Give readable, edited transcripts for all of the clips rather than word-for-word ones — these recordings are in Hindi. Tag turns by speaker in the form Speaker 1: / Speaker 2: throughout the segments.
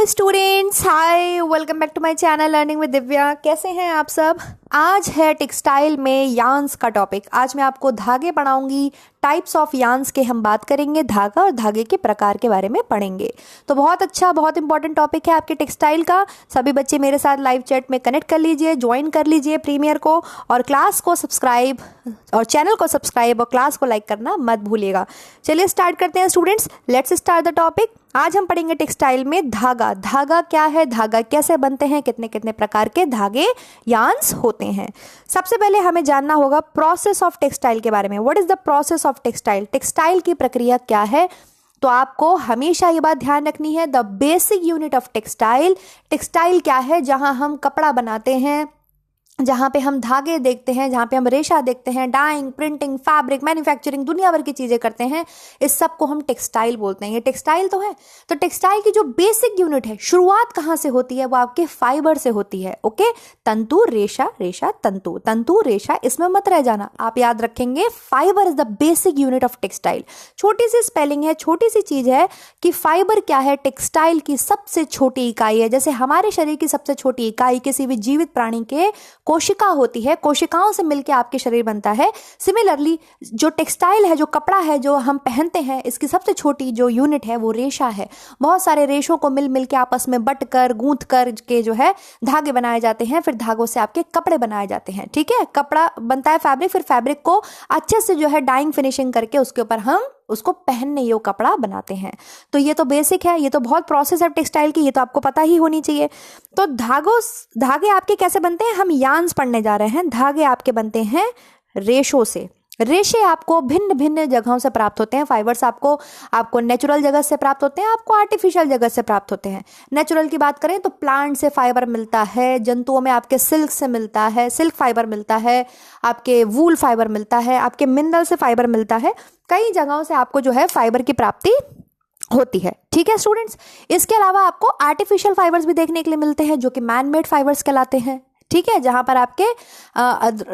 Speaker 1: Students, hi, welcome back to my channel learning with Divya. कैसे हैं आप सब। आज है टेक्सटाइल में यार्न्स का टॉपिक। आज मैं आपको धागे पढ़ाऊंगी। टाइप्स ऑफ यार्न्स के हम बात करेंगे, धागा और धागे के प्रकार के बारे में पढ़ेंगे। तो बहुत अच्छा, बहुत इंपॉर्टेंट टॉपिक है आपके टेक्सटाइल का। सभी बच्चे मेरे साथ लाइव चैट में कनेक्ट कर लीजिए, ज्वाइन कर लीजिए प्रीमियर को, और क्लास को सब्सक्राइब और चैनल को सब्सक्राइब और क्लास को लाइक करना मत भूलिएगा। चलिए स्टार्ट करते हैं students, let's start the topic. आज हम पढ़ेंगे टेक्सटाइल में धागा। धागा क्या है, धागा कैसे बनते हैं, कितने कितने प्रकार के धागे यार्न्स होते हैं। सबसे पहले हमें जानना होगा प्रोसेस ऑफ टेक्सटाइल के बारे में। What is the process of textile. Textile की प्रक्रिया क्या है। तो आपको हमेशा ये बात ध्यान रखनी है, the basic unit of textile. Textile क्या है, जहां हम कपड़ा बनाते हैं, जहाँ पे हम धागे देखते हैं, जहाँ पे हम रेशा देखते हैं, डाइंग, प्रिंटिंग, फैब्रिक, मैन्युफैक्चरिंग, दुनिया भर की चीजें करते हैं, इस सब को हम टेक्सटाइल बोलते हैं। ये टेक्सटाइल तो है। तो टेक्सटाइल की जो बेसिक यूनिट है, शुरुआत कहाँ से होती है, वो आपके फाइबर से होती है। ओके, तंतु, रेशा, रेशा, तंतु, तंतु, रेशा, इसमें मत रह जाना, आप याद रखेंगे fibre is the basic unit of textile. छोटी सी स्पेलिंग है, छोटी सी चीज है कि फाइबर क्या है, टेक्सटाइल की सबसे छोटी इकाई है। जैसे हमारे शरीर की सबसे छोटी इकाई किसी भी जीवित प्राणी के कोशिका होती है, कोशिकाओं से मिलकर आपके शरीर बनता है। सिमिलरली जो टेक्सटाइल है, जो कपड़ा है जो हम पहनते हैं, इसकी सबसे छोटी जो यूनिट है वो रेशा है। बहुत सारे रेशों को मिल मिल के आपस में बट कर, गूंथ कर के जो है धागे बनाए जाते हैं, फिर धागों से आपके कपड़े बनाए जाते हैं। ठीक है, कपड़ा बनता है फैब्रिक, फिर फैब्रिक को अच्छे से जो है डाइंग फिनिशिंग करके उसके ऊपर हम उसको पहनने योग्य कपड़ा बनाते हैं। तो ये तो बेसिक है, ये तो बहुत प्रोसेस है टेक्सटाइल की, ये तो आपको पता ही होनी चाहिए। तो धागे आपके कैसे बनते हैं, हम यार्न्स पढ़ने जा रहे हैं। धागे आपके बनते हैं रेशों से। रेशे आपको भिन्न भिन्न जगहों से प्राप्त होते हैं। फाइबर्स आपको नेचुरल जगह से प्राप्त होते हैं, आपको आर्टिफिशियल जगह से प्राप्त होते हैं। नेचुरल की बात करें तो प्लांट से फाइबर मिलता है, जंतुओं में आपके सिल्क से मिलता है, सिल्क फाइबर मिलता है, आपके वूल फाइबर मिलता है, आपके मिनरल से फाइबर मिलता है। कई जगहों से आपको जो है फाइबर की प्राप्ति होती है। ठीक है स्टूडेंट्स, इसके अलावा आपको आर्टिफिशियल फाइबर्स भी देखने के लिए मिलते हैं, जो कि मैन मेड फाइबर्स कहलाते हैं। ठीक है, जहां पर आपके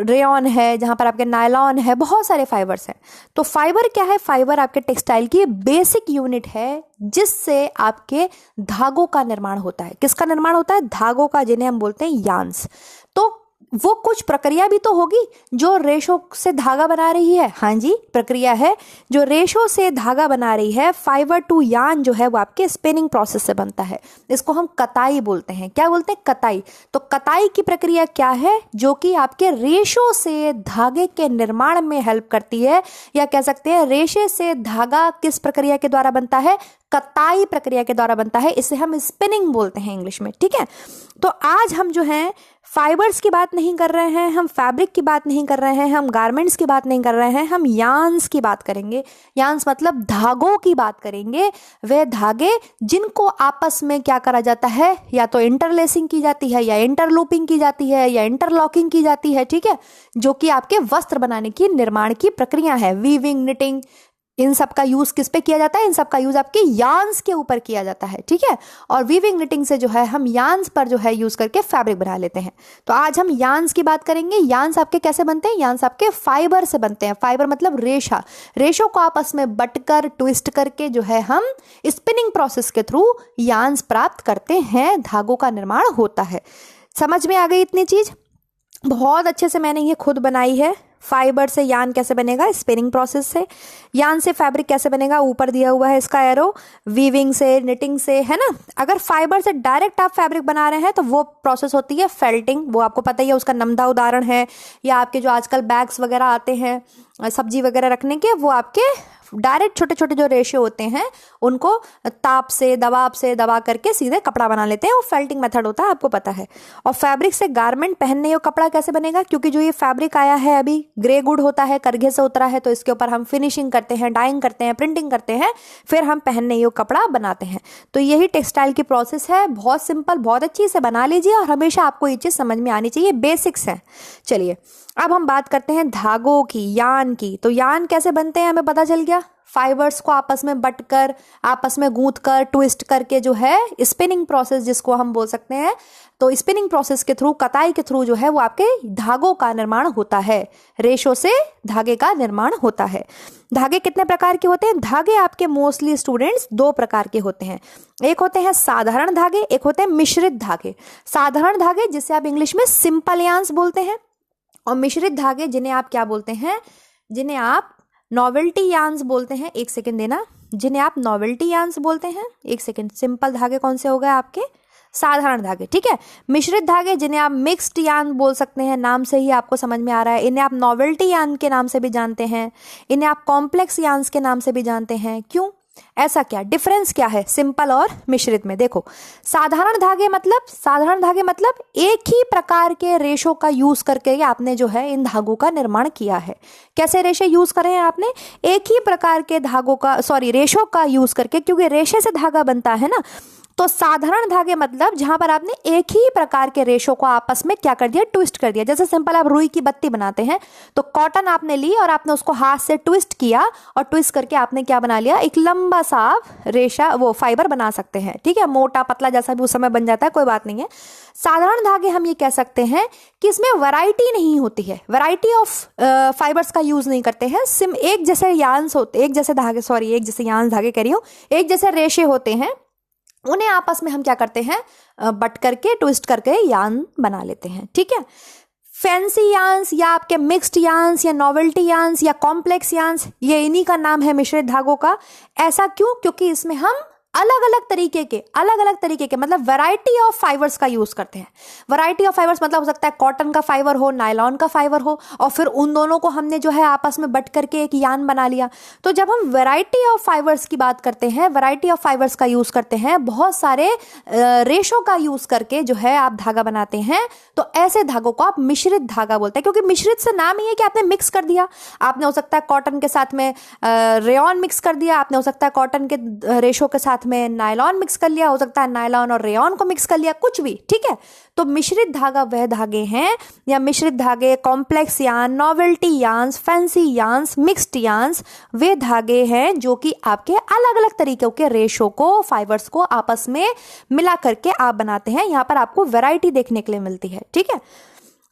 Speaker 1: रेयॉन है, जहां पर आपके नायलॉन है, बहुत सारे फाइबर्स हैं। तो फाइबर क्या है, फाइबर आपके टेक्सटाइल की बेसिक यूनिट है, जिससे आपके धागों का निर्माण होता है। किसका निर्माण होता है, धागों का, जिन्हें हम बोलते हैं यार्न्स। तो वो कुछ प्रक्रिया भी तो होगी जो रेशों से धागा बना रही है। हाँ जी, प्रक्रिया है जो रेशों से धागा बना रही है। फाइबर टू यार्न जो है वो आपके स्पिनिंग प्रोसेस से बनता है। इसको हम कताई बोलते हैं। क्या बोलते हैं, कताई। तो कताई की प्रक्रिया क्या है, जो कि आपके रेशों से धागे के निर्माण में हेल्प करती है, या कह सकते हैं रेशे से धागा किस प्रक्रिया के द्वारा बनता है, कताई प्रक्रिया के द्वारा बनता है। इसे हम स्पिनिंग बोलते हैं इंग्लिश में। ठीक है, तो आज हम जो है फाइबर्स की बात नहीं कर रहे हैं, हम फैब्रिक की बात नहीं कर रहे हैं, हम गारमेंट्स की बात नहीं कर रहे हैं, हम यार्न्स की बात करेंगे। यार्न्स मतलब धागों की बात करेंगे। वे धागे जिनको आपस में क्या करा जाता है, या तो इंटरलेसिंग की जाती है, या इंटरलूपिंग की जाती है, या इंटरलॉकिंग की जाती है। ठीक है, जो कि आपके वस्त्र बनाने की, निर्माण की प्रक्रिया है। वीविंग, निटिंग, इन सब का यूज किस पे किया जाता है, इन सब का यूज आपके यार्न्स के ऊपर किया जाता है। ठीक है, और वीविंग, निटिंग से जो है हम यार्न्स पर जो है यूज करके फैब्रिक बना लेते हैं। तो आज हम यार्न्स की बात करेंगे। यार्न्स आपके कैसे बनते हैं, यार्न्स आपके फाइबर से बनते हैं। फाइबर मतलब रेशा। रेशों को आपस में बटकर, ट्विस्ट करके जो है हम स्पिनिंग प्रोसेस के थ्रू यार्न्स प्राप्त करते हैं, धागों का निर्माण होता है। समझ में आ गई इतनी चीज, बहुत अच्छे से मैंने ये खुद बनाई है। फाइबर से यार्न कैसे बनेगा, स्पिनिंग प्रोसेस से। यार्न से फैब्रिक कैसे बनेगा, ऊपर दिया हुआ है इसका एरो। वीविंग से, निटिंग से, है ना। अगर फाइबर से डायरेक्ट आप फैब्रिक बना रहे हैं तो वो प्रोसेस होती है फेल्टिंग। वो आपको पता ही है, उसका नमदा उदाहरण है। या आपके जो आजकल बैग्स वगैरह आते हैं सब्जी वगैरह रखने के, वो आपके डायरेक्ट छोटे छोटे जो रेशे होते हैं उनको ताप से, दबाव से दबा करके सीधे कपड़ा बना लेते हैं। वो फेल्टिंग मेथड होता है, आपको पता है। और फैब्रिक से गारमेंट, पहनने योग्य कपड़ा कैसे बनेगा, क्योंकि जो ये फैब्रिक आया है अभी ग्रे गुड होता है, करघे से उतरा है, तो इसके ऊपर हम फिनिशिंग करते हैं, डाइंग करते हैं, प्रिंटिंग करते हैं, फिर हम पहनने योग्य कपड़ा बनाते हैं। तो यही टेक्सटाइल की प्रोसेस है। बहुत सिंपल, बहुत अच्छी से बना लीजिए, और हमेशा आपको ये चीज समझ में आनी चाहिए, बेसिक्स है। चलिए अब हम बात करते हैं धागों की, यान की। तो यान कैसे बनते हैं हमें पता चल गया, फाइबर्स को आपस में बटकर, आपस में गूंथ कर, ट्विस्ट करके जो है स्पिनिंग प्रोसेस जिसको हम बोल सकते हैं, तो स्पिनिंग प्रोसेस के थ्रू, कताई के थ्रू जो है वो आपके धागों का निर्माण होता है, रेशों से धागे का निर्माण होता है। धागे कितने प्रकार के होते हैं? धागे आपके मोस्टली स्टूडेंट्स दो प्रकार के होते हैं, एक होते हैं साधारण धागे, एक होते हैं मिश्रित धागे। साधारण धागे जिसे आप इंग्लिश में सिंपल यार्न्स बोलते हैं, और मिश्रित धागे जिन्हें आप क्या बोलते हैं, जिन्हें आप नॉवेल्टी यार्न्स बोलते हैं। एक सेकंड देना, जिन्हें आप नॉवेल्टी यार्न्स बोलते हैं। एक सेकंड, सिंपल धागे कौन से हो गए आपके? साधारण धागे, ठीक है। मिश्रित धागे जिन्हें आप मिक्स्ड यार्न बोल सकते हैं, नाम से ही आपको समझ में आ रहा है। इन्हें आप नॉवेल्टी यार्न के नाम से भी जानते हैं, इन्हें आप कॉम्प्लेक्स यार्न्स के नाम से भी जानते हैं। क्यों, ऐसा क्या डिफरेंस क्या है सिंपल और मिश्रित में? देखो, साधारण धागे मतलब एक ही प्रकार के रेशों का यूज करके आपने जो है इन धागों का निर्माण किया है। कैसे रेशे यूज करे हैं आपने? एक ही प्रकार के धागों का, रेशों का यूज करके, क्योंकि रेशे से धागा बनता है ना। तो साधारण धागे मतलब जहां पर आपने एक ही प्रकार के रेशों को आपस में क्या कर दिया, ट्विस्ट कर दिया। जैसे सिंपल आप रुई की बत्ती बनाते हैं, तो कॉटन आपने ली और आपने उसको हाथ से ट्विस्ट किया, और ट्विस्ट करके आपने क्या बना लिया, एक लंबा सा रेशा, वो फाइबर बना सकते हैं, ठीक है। मोटा पतला जैसा भी उस समय बन जाता है, कोई बात नहीं है। साधारण धागे हम ये कह सकते हैं कि इसमें वैरायटी नहीं होती है, वैरायटी ऑफ फाइबर्स का यूज नहीं करते हैं। एक जैसे यार्न्स होते, एक जैसे यार्न्स धागे कह रही हूँ, एक जैसे रेशे होते हैं, उन्हें आपस में हम क्या करते हैं, बट करके, ट्विस्ट करके यार्न बना लेते हैं, ठीक है। फैंसी यार्न्स या आपके मिक्स्ड यार्न्स या नॉवेल्टी यार्न्स या कॉम्प्लेक्स यार्न्स, ये इन्हीं का नाम है मिश्रित धागों का। ऐसा क्यों? क्योंकि इसमें हम अलग अलग तरीके के मतलब वैरायटी ऑफ फाइबर्स का यूज करते हैं। वैरायटी ऑफ फाइबर्स मतलब हो सकता है कॉटन का फाइबर हो, नायलॉन का फाइबर हो, और फिर उन दोनों को हमने जो है आपस में बट करके एक यार्न बना लिया। तो जब हम वैरायटी ऑफ फाइबर्स की बात करते हैं, वैरायटी ऑफ फाइबर्स का यूज करते हैं, बहुत सारे रेशों का यूज करके जो है आप धागा बनाते हैं, तो ऐसे धागों को आप मिश्रित धागा बोलते हैं। क्योंकि मिश्रित से नाम ही है कि आपने मिक्स कर दिया। आपने हो सकता है कॉटन के साथ में रेयॉन मिक्स कर दिया, आपने हो सकता है कॉटन के रेशों के साथ में नायलॉन मिक्स कर लिया, हो सकता है नायलॉन और रेयॉन को मिक्स कर लिया, कुछ भी, ठीक है। तो मिश्रित धागा वह धागे हैं, या मिश्रित धागे, complex yarn, novelty yarns, fancy yarns, mixed yarns, वे धागे हैं जो कि आपके अलग अलग तरीकों के रेशों को, फाइबर्स को आपस में मिला करके आप बनाते हैं। यहां पर आपको वैरायटी देखने के लिए मिलती है, ठीक है।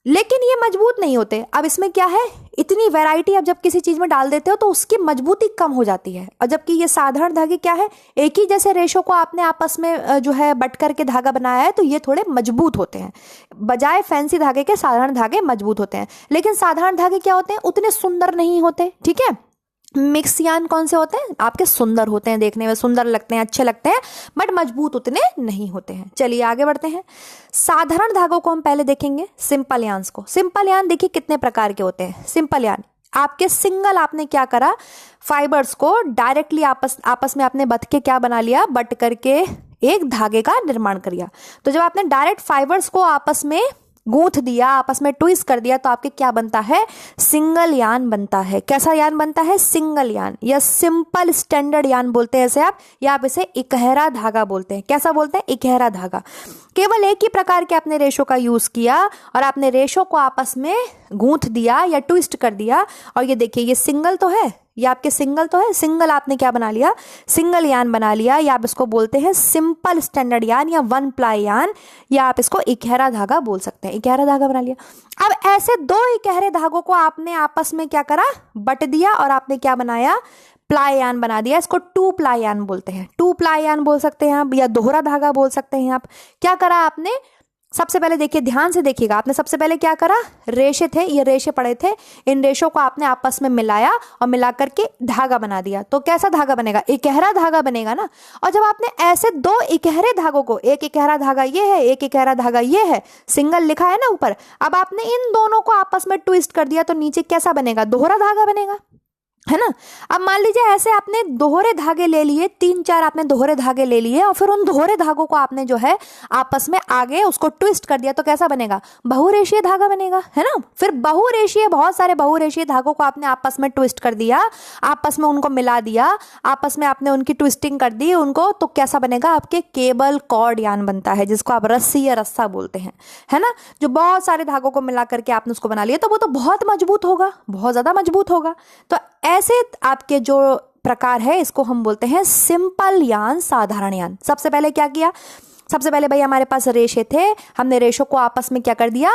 Speaker 1: लेकिन ये मजबूत नहीं होते। अब इसमें क्या है, इतनी वैरायटी आप जब किसी चीज में डाल देते हो तो उसकी मजबूती कम हो जाती है। और जबकि ये साधारण धागे क्या है, एक ही जैसे रेशों को आपने आपस में जो है बट करके धागा बनाया है, तो ये थोड़े मजबूत होते हैं। बजाय फैंसी धागे के साधारण धागे मजबूत होते हैं। लेकिन साधारण धागे क्या होते हैं, उतने सुंदर नहीं होते, ठीक है। मिक्स यार्न कौन से होते हैं, आपके सुंदर होते हैं, देखने में सुंदर लगते हैं, अच्छे लगते हैं, बट मजबूत उतने नहीं होते हैं। चलिए आगे बढ़ते हैं। साधारण धागों को हम पहले देखेंगे, सिंपल यार्न्स को। सिंपल यार्न देखिए कितने प्रकार के होते हैं। सिंपल यार्न आपके सिंगल, आपने क्या करा, फाइबर्स को डायरेक्टली आपस में आपने बट के क्या बना लिया, बट करके एक धागे का निर्माण कर लिया। तो जब आपने डायरेक्ट फाइबर्स को आपस में गूंथ दिया, आपस में ट्विस्ट कर दिया, तो आपके क्या बनता है, सिंगल यार्न बनता है। कैसा यार्न बनता है, सिंगल यार्न, या सिंपल स्टैंडर्ड यार्न बोलते हैं इसे आप, या आप इसे इकहरा धागा बोलते हैं। कैसा बोलते हैं, इकहरा धागा। केवल एक ही प्रकार के आपने रेशों का यूज किया और आपने रेशों को आपस में गूंथ दिया या ट्विस्ट कर दिया, और ये देखिए ये सिंगल तो है, ये आपके सिंगल तो है, सिंगल आपने क्या बना लिया, सिंगल यार्न बना लिया, या आप इसको बोलते हैं सिंपल स्टैंडर्ड यार्न या वन प्लाई यार्न, या आप इसको इकहरा धागा बोल सकते हैं। इकहरा धागा बना लिया। अब ऐसे दो इकहरे धागों को आपने आपस में क्या करा, बट दिया, और आपने क्या बनाया, प्लाई यार्न बना दिया। इसको टू प्लाई यार्न बोलते हैं। टू प्लाई यार्न बोल सकते हैं आप, या दोहरा धागा बोल सकते हैं आप। क्या करा आपने, सबसे पहले देखिए, ध्यान से देखिएगा, आपने सबसे पहले क्या करा, रेशे थे, ये रेशे पड़े थे, इन रेशों को आपने आपस में मिलाया और मिला करके धागा बना दिया। तो कैसा धागा बनेगा, इकहरा धागा बनेगा ना। और जब आपने ऐसे दो इकहरे धागों को, एक इकहरा धागा ये है, एक इकहरा धागा ये है, सिंगल लिखा है ना ऊपर, अब आपने इन दोनों को आपस में ट्विस्ट कर दिया, तो नीचे कैसा बनेगा, दोहरा धागा बनेगा। है ना। अब मान लीजिए ऐसे आपने दोहरे धागे ले लिए, 3-4 आपने दोहरे धागे ले लिए और फिर उन दोहरे धागों को आपने जो है आपस में आगे उसको ट्विस्ट कर दिया, तो कैसा बनेगा, बहुरेशीय धागा बनेगा, है ना। फिर बहुरेशीय, बहुत सारे बहुरेशीय धागों को आपने आपस में ट्विस्ट कर दिया, आपस में उनको मिला दिया, आपस में आपने उनकी ट्विस्टिंग कर दी उनको, तो कैसा बनेगा, आपके केबल कॉर्ड यान बनता है, जिसको आप रस्सी या रस्सा बोलते हैं, है ना। जो बहुत सारे धागों को मिला करके आपने उसको बना लिया, तो वो तो बहुत मजबूत होगा, बहुत ज्यादा मजबूत होगा। तो ऐसे आपके जो प्रकार है इसको हम बोलते हैं सिंपल यान, साधारण यान। सबसे पहले क्या किया, सबसे पहले भाई हमारे पास रेशे थे, हमने रेशों को आपस में क्या कर दिया,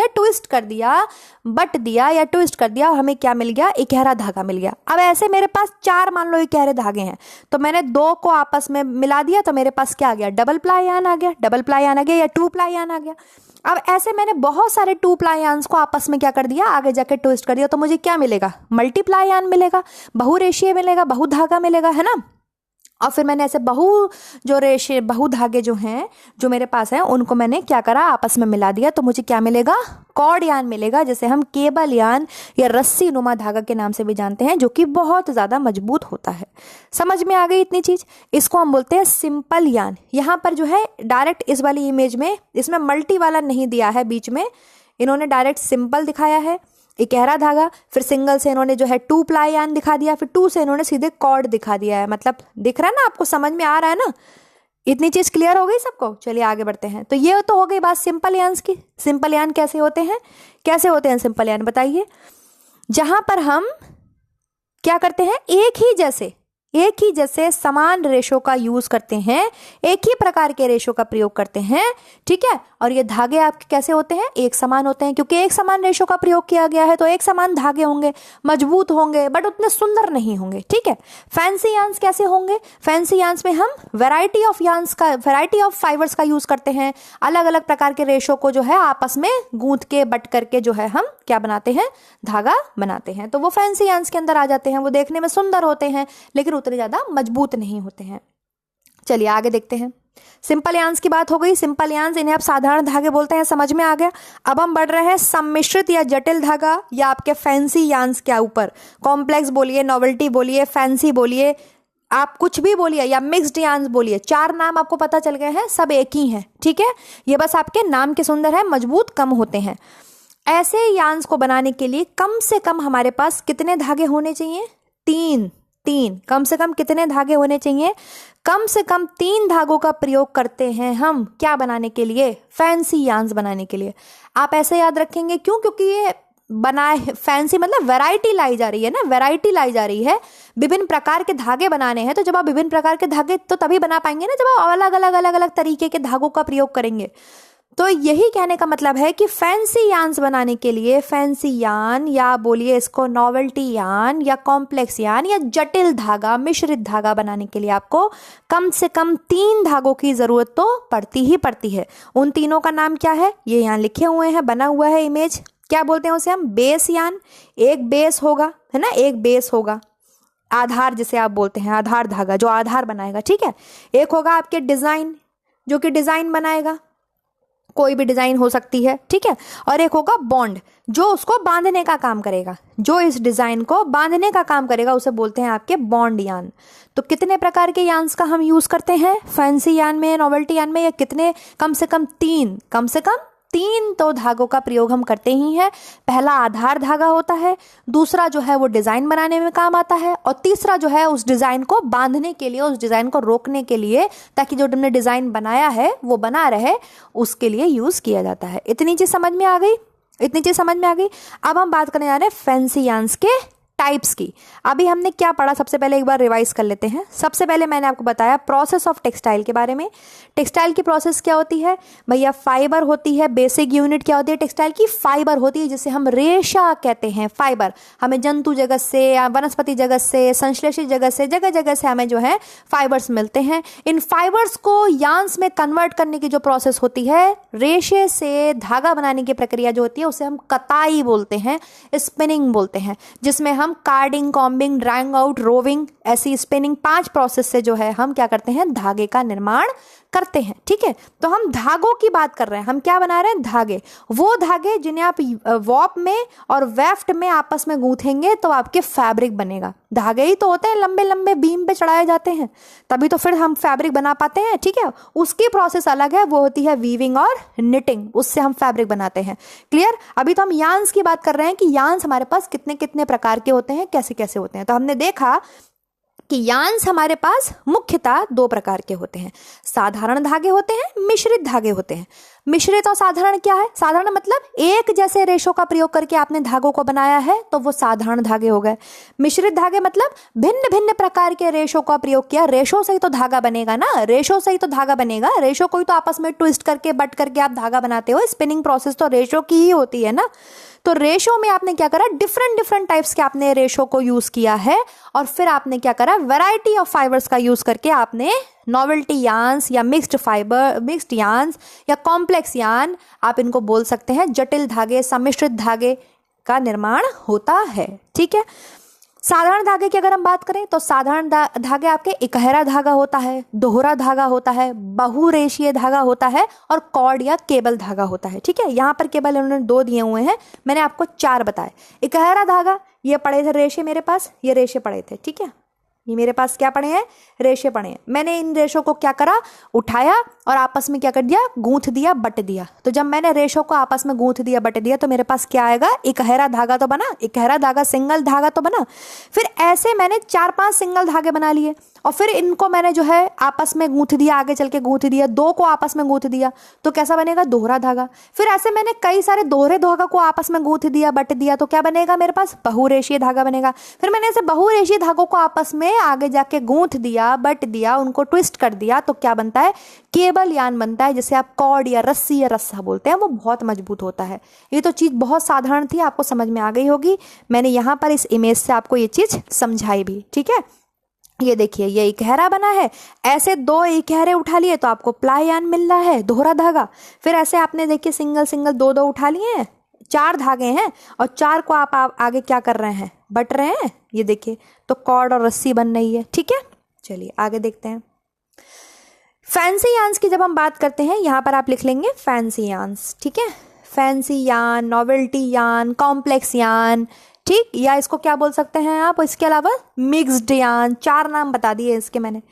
Speaker 1: ट्विस्ट कर दिया, बट दिया या ट्विस्ट कर दिया, और हमें क्या मिल गया, इकहरा धागा मिल गया। अब ऐसे मेरे पास 4 मान लो इकहरे धागे हैं, तो मैंने 2 को आपस में मिला दिया, तो मेरे पास क्या आ गया, डबल प्लाई यान आ गया, डबल प्लाई यान आ गया या 2 प्लाई यान आ गया। अब ऐसे मैंने बहुत सारे 2 प्लाई यान्स को आपस में क्या कर दिया, आगे जाके ट्विस्ट कर दिया, तो मुझे क्या मिलेगा, मल्टीप्लाई यान मिलेगा, बहुरेशीय मिलेगा, बहु धागा मिलेगा, है ना। और फिर मैंने ऐसे बहु धागे जो हैं, जो मेरे पास हैं, उनको मैंने क्या करा, आपस में मिला दिया, तो मुझे क्या मिलेगा, कॉर्ड यान मिलेगा, जिसे हम केबल यान या रस्सी नुमा धागा के नाम से भी जानते हैं, जो कि बहुत ज्यादा मजबूत होता है। समझ में आ गई इतनी चीज, इसको हम बोलते हैं सिंपल यान। यहाँ पर जो है डायरेक्ट इस वाली इमेज में, इसमें मल्टी वाला नहीं दिया है बीच में, इन्होंने डायरेक्ट सिंपल दिखाया है, इकहरा धागा, फिर सिंगल से इन्होंने जो है 2 प्लाई यान दिखा दिया, फिर 2 से इन्होंने सीधे कॉर्ड दिखा दिया है। मतलब दिख रहा है ना आपको, समझ में आ रहा है ना, इतनी चीज क्लियर हो गई सबको। चलिए आगे बढ़ते हैं। तो ये तो हो गई बात सिंपल यान्स की। सिंपल यान कैसे होते हैं, कैसे होते हैं सिंपल यान, बताइए। जहां पर हम क्या करते हैं, एक ही जैसे समान रेशों का यूज करते हैं, एक ही प्रकार के रेशों का प्रयोग करते हैं, ठीक है। और ये धागे आपके कैसे होते हैं, एक समान होते हैं, क्योंकि एक समान रेशों का प्रयोग किया गया है, तो एक समान धागे होंगे, मजबूत होंगे, बट उतने सुंदर नहीं होंगे, ठीक है। फैंसी यान्स कैसे होंगे, फैंसी यान्स में हम वैरायटी ऑफ फाइबर्स का यूज करते हैं, अलग अलग प्रकार के रेशों को जो है आपस में गूंथ के बट करके जो है हम क्या बनाते हैं, धागा बनाते हैं। तो वो फैंसी यान्स के अंदर आ जाते हैं, वो देखने में सुंदर होते हैं लेकिन उतने ज्यादा मजबूत नहीं होते हैं। चलिए आगे देखते हैं। सिंपल यान्स की बात हो गई, सिंपल यान्स, इन्हें आप साधारण धागे बोलते हैं, समझ में आ गया। अब हम बढ़ रहे हैं सम्मिश्रित या जटिल धागा या आपके फैंसी यान्स के ऊपर। कॉम्प्लेक्स बोलिए, नॉवेल्टी बोलिए, फैंसी बोलिए, आप कुछ भी बोलिए, या मिक्स्ड यान्स बोलिए, 4 नाम आपको पता चल गए हैं, सब एक ही हैं, ठीक है। ये बस आपके नाम के सुंदर है, मजबूत कम होते हैं। ऐसे यान्स को बनाने के लिए कम से कम हमारे पास कितने धागे होने चाहिए, 3। कम से कम कितने धागे होने चाहिए, कम से कम 3 धागों का प्रयोग करते हैं हम, क्या बनाने के लिए, फैंसी यान्स बनाने के लिए। आप ऐसे याद रखेंगे, क्यों, क्योंकि ये बनाए फैंसी मतलब वैरायटी लाई जा रही है ना, वैरायटी लाई जा रही है, विभिन्न प्रकार के धागे बनाने हैं। तो जब आप विभिन्न प्रकार के धागे तो तभी बना पाएंगे ना, जब आप अलग अलग तरीके के धागों का प्रयोग करेंगे। तो यही कहने का मतलब है कि फैंसी यान्स बनाने के लिए, फैंसी यान या बोलिए इसको नॉवेल्टी यान या कॉम्प्लेक्स यान या जटिल धागा, मिश्रित धागा बनाने के लिए आपको कम से कम 3 धागों की जरूरत तो पड़ती ही पड़ती है। उन तीनों का नाम क्या है, ये यहाँ लिखे हुए हैं, बना हुआ है इमेज। क्या बोलते हैं उसे हम, बेस यान। एक बेस होगा, है ना, एक बेस होगा, आधार जिसे आप बोलते हैं, आधार धागा जो आधार बनाएगा, ठीक है। एक होगा आपके डिजाइन, जो कि डिजाइन बनाएगा, कोई भी डिजाइन हो सकती है, ठीक है। और एक होगा बॉन्ड, जो उसको बांधने का काम करेगा, जो इस डिजाइन को बांधने का काम करेगा, उसे बोलते हैं आपके बॉन्ड यान। तो कितने प्रकार के यान्स का हम यूज करते हैं फैंसी यान में, नॉवेल्टी यान में, या कितने, कम से कम 3 तो धागों का प्रयोग हम करते ही हैं। पहला आधार धागा होता है, दूसरा जो है वो डिजाइन बनाने में काम आता है, और तीसरा जो है उस डिजाइन को बांधने के लिए, उस डिजाइन को रोकने के लिए, ताकि जो हमने डिजाइन बनाया है वो बना रहे, उसके लिए यूज किया जाता है। इतनी चीज समझ में आ गई, अब हम बात करने जा रहे हैं फैंसी यान्स के टाइप्स की। अभी हमने क्या पढ़ा, सबसे पहले एक बार रिवाइज कर लेते हैं। सबसे पहले मैंने आपको बताया प्रोसेस ऑफ टेक्सटाइल के बारे में। टेक्सटाइल की प्रोसेस क्या होती है भैया, फाइबर होती है। बेसिक यूनिट क्या होती है टेक्सटाइल की, फाइबर होती है, जिसे हम रेशा कहते हैं। फाइबर हमें जंतु जगत से या वनस्पति जगत से, संश्लेषित जगत से, जगह जगह से हमें जो है फाइबर्स मिलते हैं। इन फाइबर्स को यान्स में कन्वर्ट करने की जो प्रोसेस होती है, रेशे से धागा बनाने की प्रक्रिया जो होती है, उसे हम कताई बोलते हैं, स्पिनिंग बोलते हैं, जिसमें हम carding, combing, drawing out, roving, ऐसी स्पिनिंग 5 प्रोसेस से जो है हम क्या करते हैं, धागे का निर्माण करते हैं, ठीक है। तो हम धागों की बात कर रहे हैं, हम क्या बना रहे हैं, धागे। वो धागे जिन्हें आप वॉप में और वेफ्ट में आपस में गूंथेंगे तो आपके फैब्रिक बनेगा। धागे ही तो होते हैं, लंबे लंबे बीम पे चढ़ाए जाते हैं, तभी तो फिर हम फैब्रिक बना पाते हैं, ठीक है। उसकी प्रोसेस अलग है, वो होती है वीविंग और निटिंग, उससे हम फैब्रिक बनाते हैं। क्लियर। अभी तो हम यार्न्स की बात कर रहे हैं कि यार्न्स हमारे पास कितने कितने प्रकार के होते हैं, कैसे कैसे होते हैं। तो हमने देखा कि यार्न्स हमारे पास मुख्यतः दो प्रकार के होते हैं, साधारण धागे होते हैं, मिश्रित धागे होते हैं। मिश्रित और साधारण क्या है, साधारण मतलब एक जैसे रेशों का प्रयोग करके आपने धागों को बनाया है तो वो साधारण धागे हो गए। मिश्रित धागे मतलब भिन्न भिन्न प्रकार के रेशों का प्रयोग किया, रेशों से ही तो धागा बनेगा ना, रेशों से ही तो धागा बनेगा, रेशों को ही तो आपस में ट्विस्ट करके बट करके आप धागा बनाते हो, स्पिनिंग प्रोसेस तो रेशों की ही होती है ना। तो रेशो में आपने क्या करा, डिफरेंट डिफरेंट टाइप्स के आपने रेशो को यूज किया है, और फिर आपने क्या करा, वैरायटी ऑफ फाइबर्स का यूज करके आपने नॉवेल्टी यार्न्स या मिक्स्ड यार्न्स या कॉम्प्लेक्स यार्न, आप इनको बोल सकते हैं, जटिल धागे, सम्मिश्रित धागे का निर्माण होता है, ठीक है। साधारण धागे की अगर हम बात करें तो साधारण धागे आपके इकहरा धागा होता है, दोहरा धागा होता है, बहुरेशीय धागा होता है, और कॉर्ड या केबल धागा होता है, ठीक है। यहाँ पर केवल उन्होंने 2 दिए हुए हैं, मैंने आपको 4 बताए। इकहरा धागा, ये पड़े थे रेशे मेरे पास, ये रेशे पड़े थे, ठीक है। ये मेरे पास क्या पड़े हैं, रेशे पड़े हैं। मैंने इन रेशों को क्या करा, उठाया और आपस में क्या कर दिया, गूंथ दिया, बट दिया। तो जब मैंने रेशों को आपस में गूंथ दिया, बट दिया, तो मेरे पास क्या आएगा, इकहरा धागा तो बना, इकहरा धागा, सिंगल धागा तो बना। फिर ऐसे मैंने 4-5 सिंगल धागे बना लिए, और फिर इनको मैंने जो है आपस में गूंथ दिया, आगे चल के गूंथ दिया, 2 को आपस में गूंथ दिया, तो कैसा बनेगा, दोहरा धागा। फिर ऐसे मैंने कई सारे दोहरे धागा को आपस में गूंथ दिया, बट दिया, तो क्या बनेगा, मेरे पास बहुरेशीय धागा बनेगा। फिर मैंने ऐसे बहुरेशीय धागों को आपस में आगे जाके गूंथ दिया, बट दिया, उनको ट्विस्ट कर दिया, तो क्या बनता है, केबल यान बनता है, जिसे आप कॉर्ड या रस्सी या रस्सा बोलते हैं। वो बहुत मजबूत होता है। ये तो चीज़ बहुत साधारण थी, आपको समझ में आ गई होगी। मैंने यहाँ पर इस इमेज से आपको ये चीज़ समझाई भी, ठीक है। ये देखिए, ये इकहरा बना है, ऐसे 2 इकहरे उठा लिए तो आपको प्लाई यान मिल रहा है, दोहरा धागा। फिर ऐसे आपने देखिए सिंगल सिंगल 2-2 उठा लिए हैं, 4 धागे हैं, और 4 को आप आगे क्या कर रहे हैं, बट रहे हैं, ये देखिए, तो कॉर्ड और रस्सी बन रही है, ठीक है। चलिए आगे देखते हैं। फैंसी यार्न्स की जब हम बात करते हैं, यहाँ पर आप लिख लेंगे फैंसी यार्न्स, ठीक है। Fancy yarn, novelty yarn, complex yarn, ठीक, या इसको क्या बोल सकते हैं आप, इसके अलावा मिक्स्ड यार्न, 4 नाम बता दिए इसके मैंने।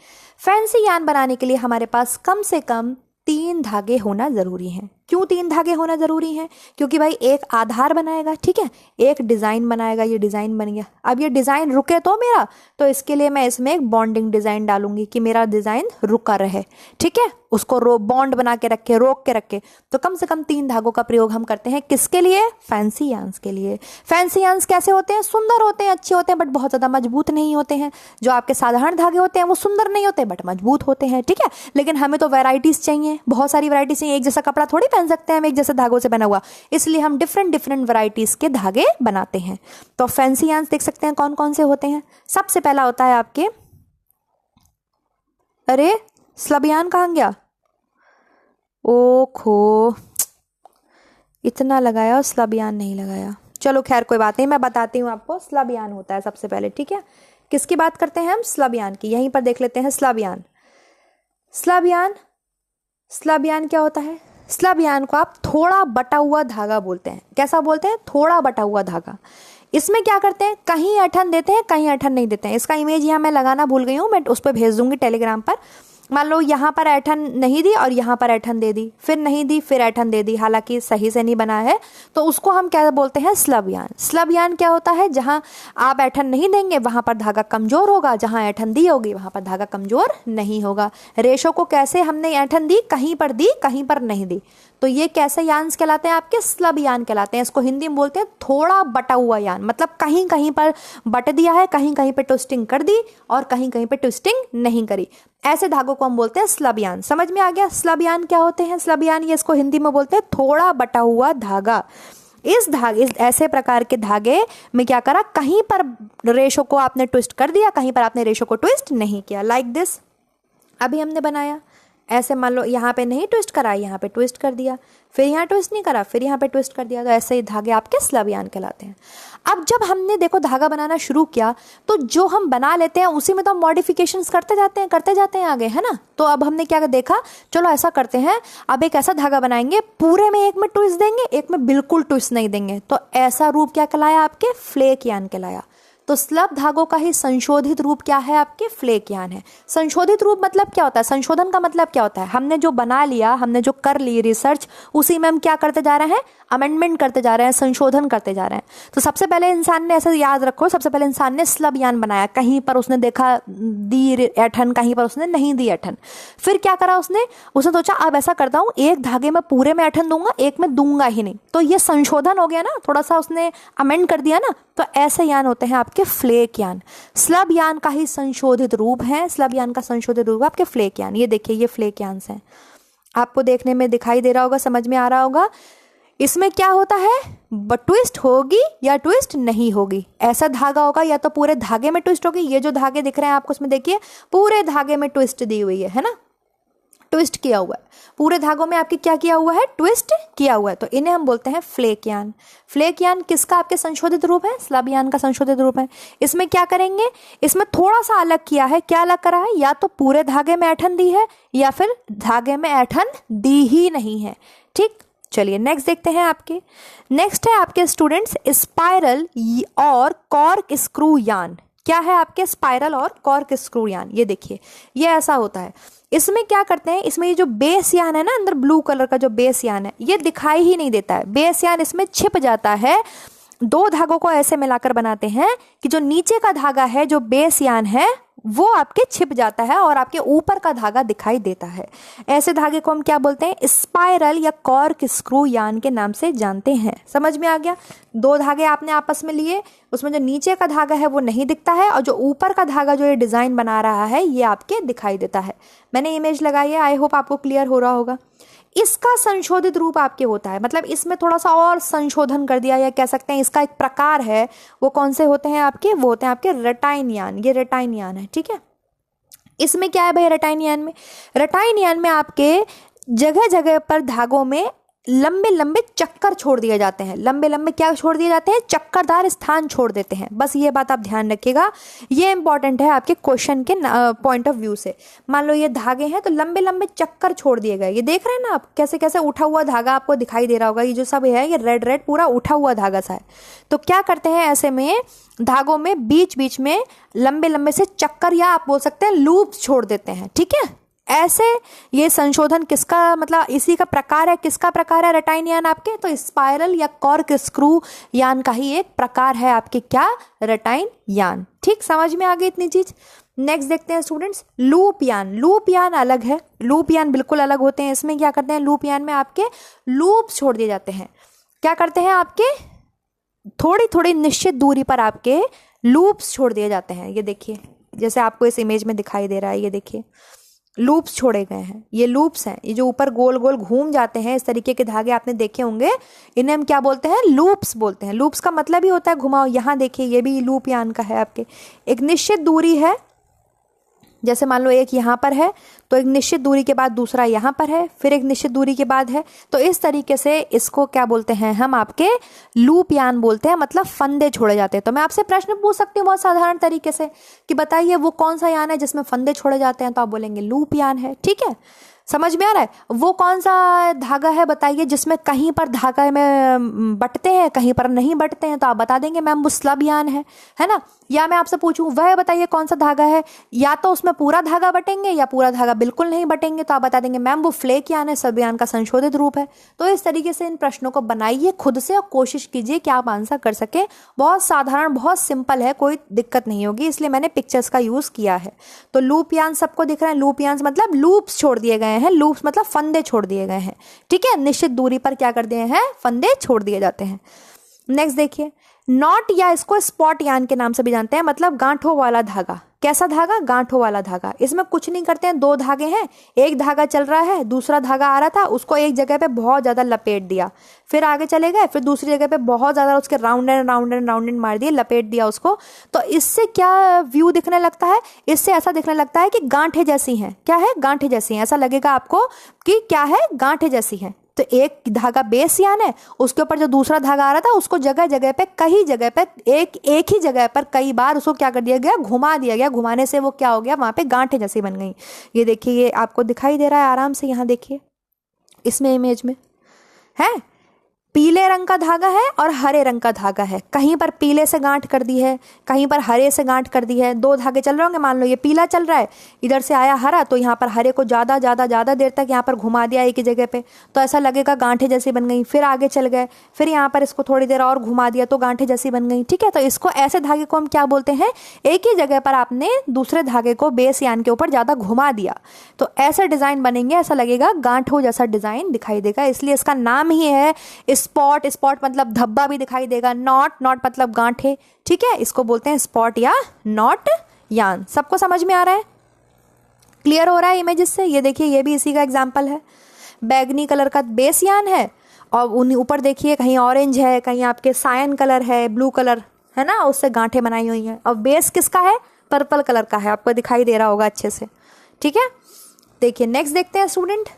Speaker 1: फैंसी यार्न बनाने के लिए हमारे पास कम से कम 3 धागे होना ज़रूरी हैं। क्यों 3 धागे होना ज़रूरी हैं, क्योंकि भाई एक आधार बनाएगा, ठीक है, एक डिज़ाइन बनाएगा, ये डिज़ाइन बन गया। अब ये डिज़ाइन रुके तो मेरा, तो इसके लिए मैं इसमें एक बॉन्डिंग डिज़ाइन डालूंगी कि मेरा डिज़ाइन रुका रहे, ठीक है, उसको बॉन्ड बना के रखे, रोक के रखे। तो कम से कम 3 धागों का प्रयोग हम करते हैं, किसके लिए, फैंसी यार्न्स के लिए। फैंसी यार्न्स कैसे होते हैं, सुंदर होते हैं, अच्छे होते हैं, बट बहुत ज़्यादा मजबूत नहीं होते हैं। जो आपके साधारण धागे होते हैं वो सुंदर नहीं होते बट मजबूत होते हैं, ठीक है। लेकिन हमें तो वैराइटीज़ चाहिए, बहुत सारी वैराइटीज़ चाहिए, एक जैसा कपड़ा थोड़ी पहन सकते हैं हम एक जैसे धागों से बना हुआ, इसलिए हम डिफरेंट डिफरेंट वैराइटीज़ के धागे बनाते हैं। तो फैंसी यार्न्स देख सकते हैं कौन कौन से होते हैं। सबसे पहला होता है आपके, अरे स्लब यार्न कहाँ गया, ओखो, इतना लगाया और स्लब यार्न नहीं लगाया। चलो खैर कोई बात नहीं, मैं बताती हूँ आपको। स्लब यार्न होता है सबसे पहले, ठीक है। किसकी बात करते हैं हम, स्लब यार्न की। यहीं पर देख लेते हैं स्लब यार्न। स्लब यार्न क्या होता है, स्लब यार्न को आप थोड़ा बटा हुआ धागा बोलते हैं। कैसा बोलते हैं, थोड़ा बटा हुआ धागा। इसमें क्या करते हैं, कहीं ऐंठन देते हैं, कहीं ऐंठन नहीं देते हैं। इसका इमेज यहाँ मैं लगाना भूल गई हूँ, मैं उस पर भेज दूंगी टेलीग्राम पर। मान लो यहाँ पर ऐंठन नहीं दी और यहाँ पर ऐंठन दे दी, फिर नहीं दी, फिर ऐंठन दे दी, हालांकि सही से नहीं बना है, तो उसको हम क्या बोलते हैं, स्लब यार्न। स्लब यार्न क्या होता है, जहाँ आप ऐंठन नहीं देंगे वहाँ पर धागा कमज़ोर होगा, जहाँ ऐंठन दी होगी वहाँ पर धागा कमज़ोर नहीं होगा। रेशों को कैसे हमने ऐंठन दी, कहीं पर नहीं दी, तो ये कैसे यार्न्स कहलाते हैं, आपके स्लब यार्न कहलाते हैं। इसको हिंदी में बोलते हैं थोड़ा बटा हुआ यार्न, मतलब कहीं कहीं पर बट दिया है, कहीं कहीं पे ट्विस्टिंग कर दी और कहीं कहीं पे ट्विस्टिंग नहीं करी। ऐसे धागों को हम बोलते हैं स्लब यार्न। समझ में आ गया स्लब यार्न क्या होते हैं। स्लब यार्न, ये इसको हिंदी में बोलते हैं थोड़ा बटा हुआ धागा। इस ऐसे प्रकार के धागे में क्या करा, कहीं पर रेशों को आपने ट्विस्ट कर दिया, कहीं पर आपने रेशों को ट्विस्ट नहीं किया, लाइक दिस। अभी हमने बनाया, ऐसे मान लो यहाँ पे नहीं ट्विस्ट करा, यहाँ पे ट्विस्ट कर दिया, फिर यहाँ ट्विस्ट नहीं करा, फिर यहाँ पे ट्विस्ट कर दिया, तो ऐसे ही धागे आपके स्लब यार्न कहलाते हैं। अब जब हमने देखो धागा बनाना शुरू किया तो जो हम बना लेते हैं उसी में तो हम मॉडिफिकेशंस करते जाते हैं आगे, है ना। तो अब हमने क्या देखा, चलो ऐसा करते हैं, अब एक ऐसा धागा बनाएंगे पूरे में एक में ट्विस्ट देंगे, एक में बिल्कुल ट्विस्ट नहीं देंगे, तो ऐसा रूप क्या कहलाया आपके, फ्लेक यार्न कहलाया। तो स्लब धागों का ही संशोधित रूप क्या है आपके, फ्लेक यार्न है। संशोधित रूप मतलब क्या होता है, संशोधन का मतलब क्या होता है, हमने जो बना लिया, हमने जो कर ली रिसर्च, उसी में हम क्या करते जा रहे हैं, अमेंडमेंट करते जा रहे हैं, संशोधन करते जा रहे हैं। तो सबसे पहले इंसान ने, ऐसे याद रखो, सबसे पहले इंसान ने स्लब यार्न बनाया, कहीं पर उसने देखा दी ऐठन, कहीं पर उसने नहीं दी ऐठन, फिर क्या करा उसने सोचा अब ऐसा करता हूँ, एक धागे में पूरे में ऐठन दूंगा, एक में दूंगा ही नहीं, तो ये संशोधन हो गया ना, थोड़ा सा उसने अमेंड कर दिया ना, तो ऐसे यार्न होते हैं आपके फ्लेक यार्न। स्लब यार्न का ही संशोधित रूप है, स्लब यार्न का संशोधित रूप आपके फ्लेक यार्न। ये देखिए, ये फ्लेक यार्न हैं, आपको देखने में दिखाई दे रहा होगा, समझ में आ रहा होगा। इसमें क्या होता है, ट्विस्ट होगी या ट्विस्ट नहीं होगी, ऐसा धागा होगा या तो पूरे धागे में ट्विस्ट होगी। ये जो धागे दिख रहे हैं आपको, उसमें देखिए पूरे धागे में ट्विस्ट दी हुई है ना, ट्विस्ट किया हुआ है, पूरे धागों में आपके क्या किया हुआ है, ट्विस्ट किया हुआ है, तो इन्हें हम बोलते हैं फ्लेक यार्न। फ्लेक यार्न किसका आपके संशोधित रूप है, स्लब यार्न का संशोधित रूप है। इसमें क्या करेंगे, इसमें थोड़ा सा अलग किया है, क्या अलग करा है, या तो पूरे धागे में ऐठन दी है या फिर धागे में ऐठन दी ही नहीं है। ठीक, चलिए नेक्स्ट देखते हैं आपके। नेक्स्ट है आपके स्टूडेंट्स स्पाइरल और कॉर्क स्क्रू यार्न। क्या है आपके स्पाइरल और कॉर्क स्क्रू यार्न, ये देखिए, ये ऐसा होता है। इसमें क्या करते हैं, इसमें ये जो बेस यार्न है ना, अंदर ब्लू कलर का जो बेस यार्न है, ये दिखाई ही नहीं देता है, बेस यार्न इसमें छिप जाता है। दो धागों को ऐसे मिलाकर बनाते हैं कि जो नीचे का धागा है, जो बेस यार्न है, वो आपके छिप जाता है और आपके ऊपर का धागा दिखाई देता है। ऐसे धागे को हम क्या बोलते हैं, स्पाइरल या कॉर्क स्क्रू यार्न के नाम से जानते हैं। समझ में आ गया, दो धागे आपने आपस में लिए, उसमें जो नीचे का धागा है वो नहीं दिखता है और जो ऊपर का धागा जो ये डिजाइन बना रहा है ये आपके दिखाई देता है। मैंने इमेज लगाई है, आई होप आपको क्लियर हो रहा होगा। इसका संशोधित रूप आपके होता है, मतलब इसमें थोड़ा सा और संशोधन कर दिया, या कह सकते हैं इसका एक प्रकार है। वो कौन से होते हैं आपके, वो होते हैं आपके रटाइन यार्न। ये रटाइन यार्न है, ठीक है। इसमें क्या है भाई, रटाइन यार्न में आपके जगह जगह पर धागों में लंबे लंबे चक्कर छोड़ दिए जाते हैं। लंबे लंबे क्या छोड़ दिए जाते हैं, चक्करदार स्थान छोड़ देते हैं। बस ये बात आप ध्यान रखिएगा, ये इंपॉर्टेंट है आपके क्वेश्चन के पॉइंट ऑफ व्यू से। मान लो ये धागे हैं तो लंबे लंबे चक्कर छोड़ दिए गए। ये देख रहे हैं ना आप, कैसे कैसे उठा हुआ धागा आपको दिखाई दे रहा होगा। ये जो सब है, ये रेड रेड पूरा उठा हुआ धागा सा है। तो क्या करते हैं, ऐसे में धागों में बीच बीच में लंबे लंबे से चक्कर, या आप बोल सकते हैं लूप्स छोड़ देते हैं, ठीक है। ऐसे ये संशोधन किसका, मतलब इसी का प्रकार है। किसका प्रकार है रटाइन यार्न आपके, तो स्पाइरल या कॉर्क स्क्रू यार्न का ही एक प्रकार है आपके, क्या, रटाइन यार्न। ठीक, समझ में आ गई इतनी चीज। नेक्स्ट देखते हैं students, loop yarn. Loop yarn अलग है, लूप यार्न बिल्कुल अलग होते हैं। इसमें क्या करते हैं, लूप यार्न में आपके लूप छोड़ दिए जाते हैं। क्या करते हैं, आपके थोड़ी थोड़ी निश्चित दूरी पर आपके लूप्स छोड़ दिए जाते हैं। ये देखिए, जैसे आपको इस इमेज में दिखाई दे रहा है, ये देखिए लूप्स छोड़े गए हैं। ये लूप्स हैं, ये जो ऊपर गोल गोल घूम जाते हैं, इस तरीके के धागे आपने देखे होंगे, इन्हें हम क्या बोलते हैं, लूप्स बोलते हैं। लूप्स का मतलब ही होता है घुमाओ। यहाँ देखिए, ये भी लूप यार्न का है आपके। एक निश्चित दूरी है, जैसे मान लो एक यहाँ पर है, तो एक निश्चित दूरी के बाद दूसरा यहाँ पर है, फिर एक निश्चित दूरी के बाद है। तो इस तरीके से इसको क्या बोलते हैं, हम आपके लूप यार्न बोलते हैं, मतलब फंदे छोड़े जाते हैं। तो मैं आपसे प्रश्न पूछ सकती हूँ बहुत साधारण तरीके से कि बताइए वो कौन सा यार्न है जिसमें फंदे छोड़े जाते हैं, तो आप बोलेंगे लूप यार्न है, ठीक है। समझ में आ रहा है। वो कौन सा धागा है बताइए जिसमें कहीं पर धागा में बटते हैं, कहीं पर नहीं बटते हैं, तो आप बता देंगे मैम वो स्लब यार्न है ना। या मैं आपसे पूछूं वह बताइए कौन सा धागा है, या तो उसमें पूरा धागा बटेंगे या पूरा धागा बिल्कुल नहीं बटेंगे, तो आप बता देंगे मैम वो फ्लेक यार्न है, स्लब यार्न का संशोधित रूप है। तो इस तरीके से इन प्रश्नों को बनाइए खुद से और कोशिश कीजिए कि आप आंसर कर सके। बहुत साधारण, बहुत सिंपल है, कोई दिक्कत नहीं होगी, इसलिए मैंने पिक्चर्स का यूज किया है। तो लूप यार्न सबको दिख रहा है, लूप यार्न मतलब लूप्स छोड़ दिए गए हैं, लूप्स मतलब फंदे छोड़ दिए गए हैं, ठीक है। निश्चित दूरी पर क्या कर दिए हैं, फंदे छोड़ दिए जाते हैं। नेक्स्ट देखिए, नॉट या इसको स्पॉट यार्न के नाम से भी जानते हैं, मतलब गांठों वाला धागा। कैसा धागा? गांठों वाला धागा। इसमें कुछ नहीं करते हैं, दो धागे हैं, एक धागा चल रहा है, दूसरा धागा आ रहा था, उसको एक जगह पे बहुत ज्यादा लपेट दिया, फिर आगे चले गए, फिर दूसरी जगह पे बहुत ज्यादा उसके round and round and round and मार दिए, लपेट दिया उसको। तो इससे क्या व्यू दिखने लगता है? इससे ऐसा दिखने लगता है कि गांठें जैसी हैं। क्या है? गांठें जैसी हैं। ऐसा लगेगा आपको कि क्या है? गांठें जैसी हैं। तो एक धागा बेस यान है, उसके ऊपर जो दूसरा धागा आ रहा था उसको जगह जगह पे, कई जगह पे, एक ही जगह पर कई बार उसको क्या कर दिया गया? घुमा दिया गया। घुमाने से वो क्या हो गया? वहां पे गांठें जैसी बन गई। ये देखिए, ये आपको दिखाई दे रहा है आराम से, यहाँ देखिए इसमें इमेज में है, पीले रंग का धागा है और हरे रंग का धागा है। कहीं पर पीले से गांठ कर दी है, कहीं पर हरे से गांठ कर दी है। दो धागे चल रहे होंगे, मान लो ये पीला चल रहा है, इधर से आया हरा, तो यहाँ पर हरे को ज्यादा ज्यादा ज्यादा देर तक यहाँ पर घुमा दिया एक ही जगह पे, तो ऐसा लगेगा गांठें जैसी बन गई। फिर आगे चल गए, फिर यहाँ पर इसको थोड़ी देर और घुमा दिया तो गांठें जैसी बन गई। ठीक है, तो इसको, ऐसे धागे को हम क्या बोलते हैं? एक ही जगह पर आपने दूसरे धागे को बेस यान के ऊपर ज्यादा घुमा दिया, तो ऐसे डिजाइन बनेंगे, ऐसा लगेगा गांठों जैसा डिजाइन दिखाई देगा। इसलिए इसका नाम ही है स्पॉट। स्पॉट मतलब धब्बा भी दिखाई देगा, नॉट, नॉट मतलब गांठे। ठीक है, इसको बोलते हैं स्पॉट या नॉट यान। सबको समझ में आ रहा है? क्लियर हो रहा है इमेजेस से? ये देखिए, ये भी इसी का एग्जांपल है। बैगनी कलर का बेस यान है और ऊपर देखिए कहीं ऑरेंज है, कहीं आपके सायन कलर है, ब्लू कलर है ना, उससे गांठें बनाई हुई हैं। और बेस किसका है? पर्पल कलर का है, आपको दिखाई दे रहा होगा अच्छे से। ठीक है, देखिए नेक्स्ट देखते हैं स्टूडेंट,